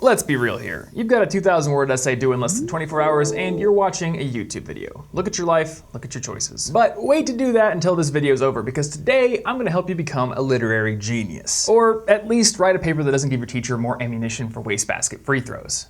Let's be real here. You've got a 2,000 word essay due in less than 24 hours and you're watching a YouTube video. Look at your life, look at your choices. But wait to do that until this video is over, because today I'm gonna help you become a literary genius. Or at least write a paper that doesn't give your teacher more ammunition for wastebasket free throws.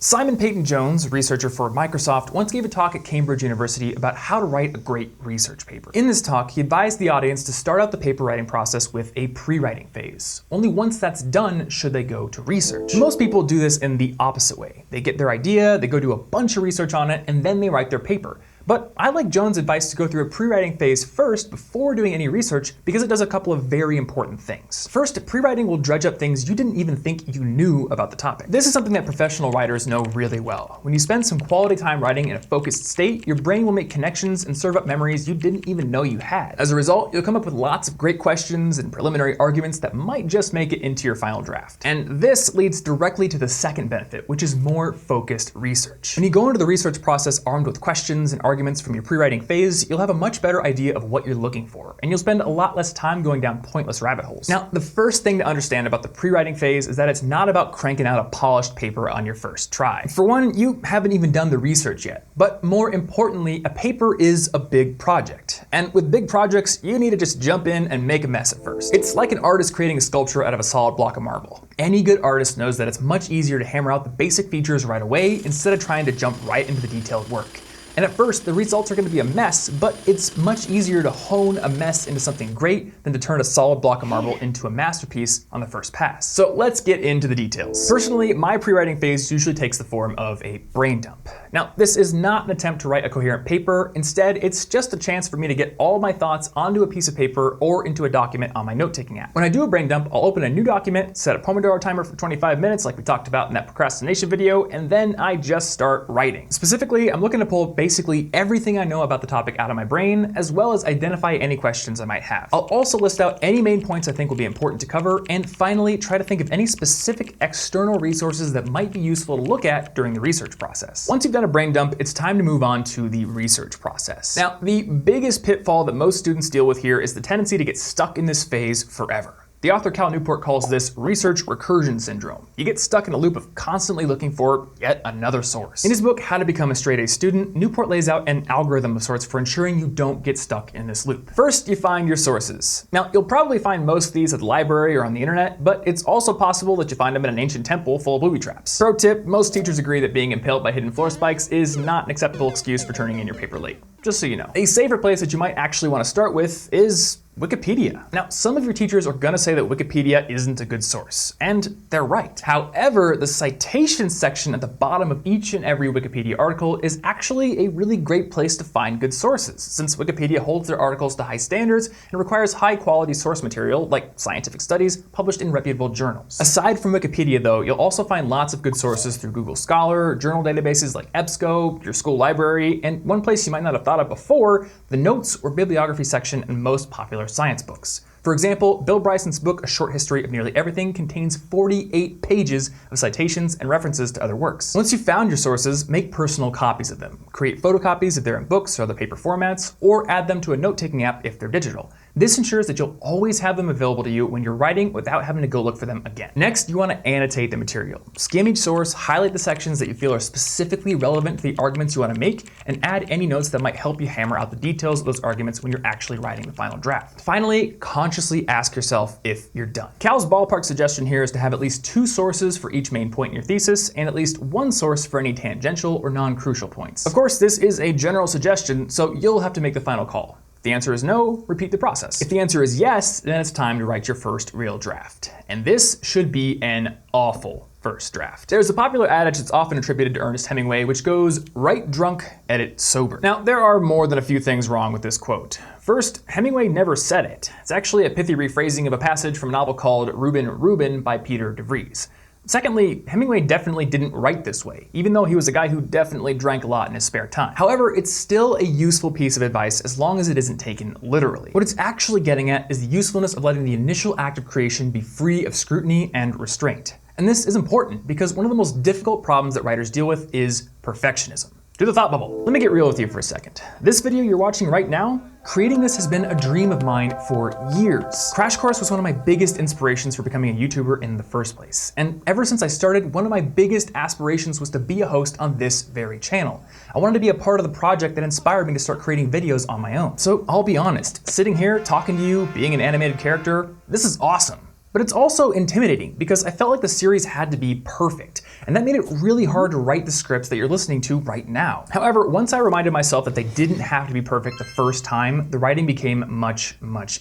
Simon Peyton-Jones, researcher for Microsoft, once gave a talk at Cambridge University about how to write a great research paper. In this talk, he advised the audience to start out the paper writing process with a pre-writing phase. Only once that's done should they go to research. Most people do this in the opposite way. They get their idea, they go do a bunch of research on it, and then they write their paper. But I like Jones' advice to go through a pre-writing phase first before doing any research, because it does a couple of very important things. First, pre-writing will dredge up things you didn't even think you knew about the topic. This is something that professional writers know really well. When you spend some quality time writing in a focused state, your brain will make connections and serve up memories you didn't even know you had. As a result, you'll come up with lots of great questions and preliminary arguments that might just make it into your final draft. And this leads directly to the second benefit, which is more focused research. When you go into the research process armed with questions and arguments from your pre-writing phase, you'll have a much better idea of what you're looking for, and you'll spend a lot less time going down pointless rabbit holes. Now, the first thing to understand about the pre-writing phase is that it's not about cranking out a polished paper on your first try. For one, you haven't even done the research yet. But more importantly, a paper is a big project. And with big projects, you need to just jump in and make a mess at first. It's like an artist creating a sculpture out of a solid block of marble. Any good artist knows that it's much easier to hammer out the basic features right away instead of trying to jump right into the detailed work. And at first, the results are going to be a mess, but it's much easier to hone a mess into something great than to turn a solid block of marble into a masterpiece on the first pass. So let's get into the details. Personally, my pre-writing phase usually takes the form of a brain dump. Now, this is not an attempt to write a coherent paper. Instead, it's just a chance for me to get all my thoughts onto a piece of paper or into a document on my note-taking app. When I do a brain dump, I'll open a new document, set a Pomodoro timer for 25 minutes like we talked about in that procrastination video, and then I just start writing. Specifically, I'm looking to pull basically everything I know about the topic out of my brain, as well as identify any questions I might have. I'll also list out any main points I think will be important to cover, and finally try to think of any specific external resources that might be useful to look at during the research process. Once you've done a brain dump, it's time to move on to the research process. Now, the biggest pitfall that most students deal with here is the tendency to get stuck in this phase forever. The author Cal Newport calls this research recursion syndrome. You get stuck in a loop of constantly looking for yet another source. In his book, How to Become a Straight A Student, Newport lays out an algorithm of sorts for ensuring you don't get stuck in this loop. First, you find your sources. Now, you'll probably find most of these at the library or on the internet, but it's also possible that you find them in an ancient temple full of booby traps. Pro tip, most teachers agree that being impaled by hidden floor spikes is not an acceptable excuse for turning in your paper late. Just so you know. A safer place that you might actually want to start with is Wikipedia. Now, some of your teachers are gonna say that Wikipedia isn't a good source, and they're right. However, the citation section at the bottom of each and every Wikipedia article is actually a really great place to find good sources, since Wikipedia holds their articles to high standards and requires high quality source material, like scientific studies, published in reputable journals. Aside from Wikipedia though, you'll also find lots of good sources through Google Scholar, journal databases like EBSCO, your school library, and one place you might not have thought of before, the notes or bibliography section in most popular science books. For example, Bill Bryson's book, A Short History of Nearly Everything, contains 48 pages of citations and references to other works. Once you've found your sources, make personal copies of them. Create photocopies if they're in books or other paper formats, or add them to a note-taking app if they're digital. This ensures that you'll always have them available to you when you're writing without having to go look for them again. Next, you want to annotate the material. Skim each source, highlight the sections that you feel are specifically relevant to the arguments you want to make, and add any notes that might help you hammer out the details of those arguments when you're actually writing the final draft. Finally, consciously ask yourself if you're done. Cal's ballpark suggestion here is to have at least 2 sources for each main point in your thesis, and at least 1 source for any tangential or non-crucial points. Of course, this is a general suggestion, so you'll have to make the final call. If the answer is no, repeat the process. If the answer is yes, then it's time to write your first real draft. And this should be an awful first draft. There's a popular adage that's often attributed to Ernest Hemingway, which goes, write drunk, edit sober. Now, there are more than a few things wrong with this quote. First, Hemingway never said it. It's actually a pithy rephrasing of a passage from a novel called Reuben by Peter de Vries. Secondly, Hemingway definitely didn't write this way, even though he was a guy who definitely drank a lot in his spare time. However, it's still a useful piece of advice as long as it isn't taken literally. What it's actually getting at is the usefulness of letting the initial act of creation be free of scrutiny and restraint. And this is important because one of the most difficult problems that writers deal with is perfectionism. To the thought bubble. Let me get real with you for a second. This video you're watching right now, creating this has been a dream of mine for years. Crash Course was one of my biggest inspirations for becoming a YouTuber in the first place. And ever since I started, one of my biggest aspirations was to be a host on this very channel. I wanted to be a part of the project that inspired me to start creating videos on my own. So I'll be honest, sitting here talking to you, being an animated character, this is awesome. But it's also intimidating because I felt like the series had to be perfect, and that made it really hard to write the scripts that you're listening to right now. However, once I reminded myself that they didn't have to be perfect the first time, the writing became much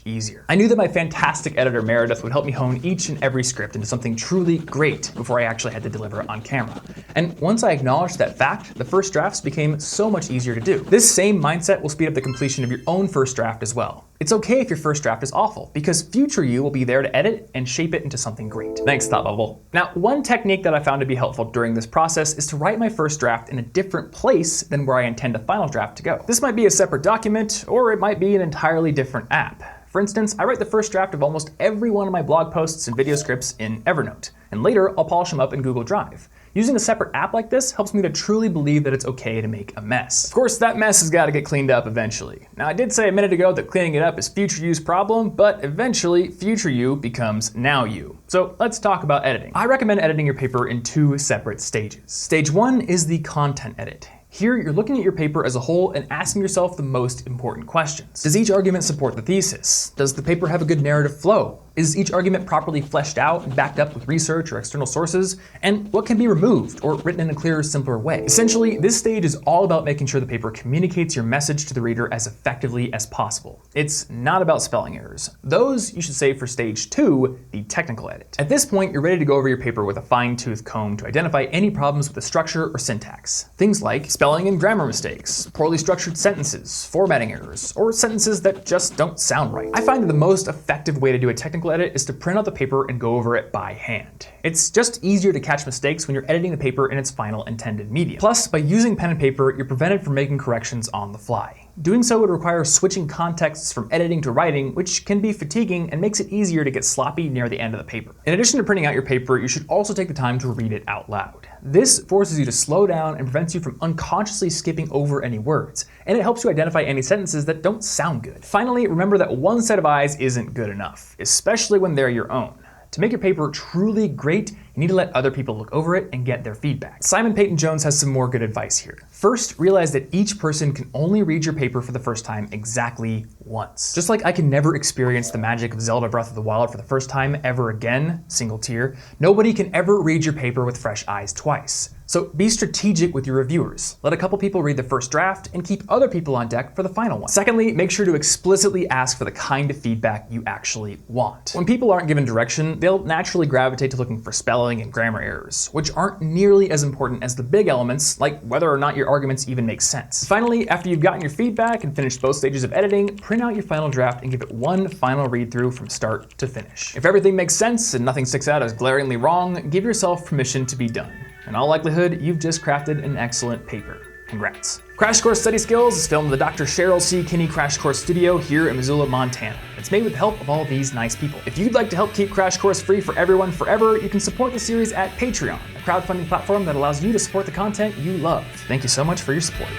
easier. I knew that my fantastic editor Meredith would help me hone each and every script into something truly great before I actually had to deliver it on camera. And once I acknowledged that fact, the first drafts became so much easier to do. This same mindset will speed up the completion of your own first draft as well. It's okay if your first draft is awful, because future you will be there to edit and shape it into something great. Thanks, Thought Bubble. Now, one technique that I found to be helpful during this process is to write my first draft in a different place than where I intend the final draft to go. This might be a separate document, or it might be an entirely different app. For instance, I write the first draft of almost every one of my blog posts and video scripts in Evernote, and later I'll polish them up in Google Drive. Using a separate app like this helps me to truly believe that it's okay to make a mess. Of course, that mess has got to get cleaned up eventually. Now, I did say a minute ago that cleaning it up is future you's problem, but eventually future you becomes now you. So let's talk about editing. I recommend editing your paper in two separate stages. Stage one is the content edit. Here, you're looking at your paper as a whole and asking yourself the most important questions. Does each argument support the thesis? Does the paper have a good narrative flow? Is each argument properly fleshed out and backed up with research or external sources? And what can be removed or written in a clearer, simpler way? Essentially, this stage is all about making sure the paper communicates your message to the reader as effectively as possible. It's not about spelling errors. Those you should save for stage two, the technical edit. At this point, you're ready to go over your paper with a fine-tooth comb to identify any problems with the structure or syntax. Things like spelling and grammar mistakes, poorly structured sentences, formatting errors, or sentences that just don't sound right. I find that the most effective way to do a technical edit is to print out the paper and go over it by hand. It's just easier to catch mistakes when you're editing the paper in its final intended medium. Plus, by using pen and paper, you're prevented from making corrections on the fly. Doing so would require switching contexts from editing to writing, which can be fatiguing and makes it easier to get sloppy near the end of the paper. In addition to printing out your paper, you should also take the time to read it out loud. This forces you to slow down and prevents you from unconsciously skipping over any words, and it helps you identify any sentences that don't sound good. Finally, remember that one set of eyes isn't good enough, especially when they're your own. To make your paper truly great, you need to let other people look over it and get their feedback. Simon Peyton Jones has some more good advice here. First, realize that each person can only read your paper for the first time exactly once. Just like I can never experience the magic of Zelda Breath of the Wild for the first time ever again, single tear, nobody can ever read your paper with fresh eyes twice. So be strategic with your reviewers. Let a couple people read the first draft and keep other people on deck for the final one. Secondly, make sure to explicitly ask for the kind of feedback you actually want. When people aren't given direction, they'll naturally gravitate to looking for spelling and grammar errors, which aren't nearly as important as the big elements, like whether or not your arguments even make sense. Finally, after you've gotten your feedback and finished both stages of editing, print out your final draft and give it one final read through from start to finish. If everything makes sense and nothing sticks out as glaringly wrong, give yourself permission to be done. In all likelihood, you've just crafted an excellent paper. Congrats. Crash Course Study Skills is filmed in the Dr. Cheryl C. Kinney Crash Course Studio here in Missoula, Montana. It's made with the help of all these nice people. If you'd like to help keep Crash Course free for everyone forever, you can support the series at Patreon, a crowdfunding platform that allows you to support the content you love. Thank you so much for your support.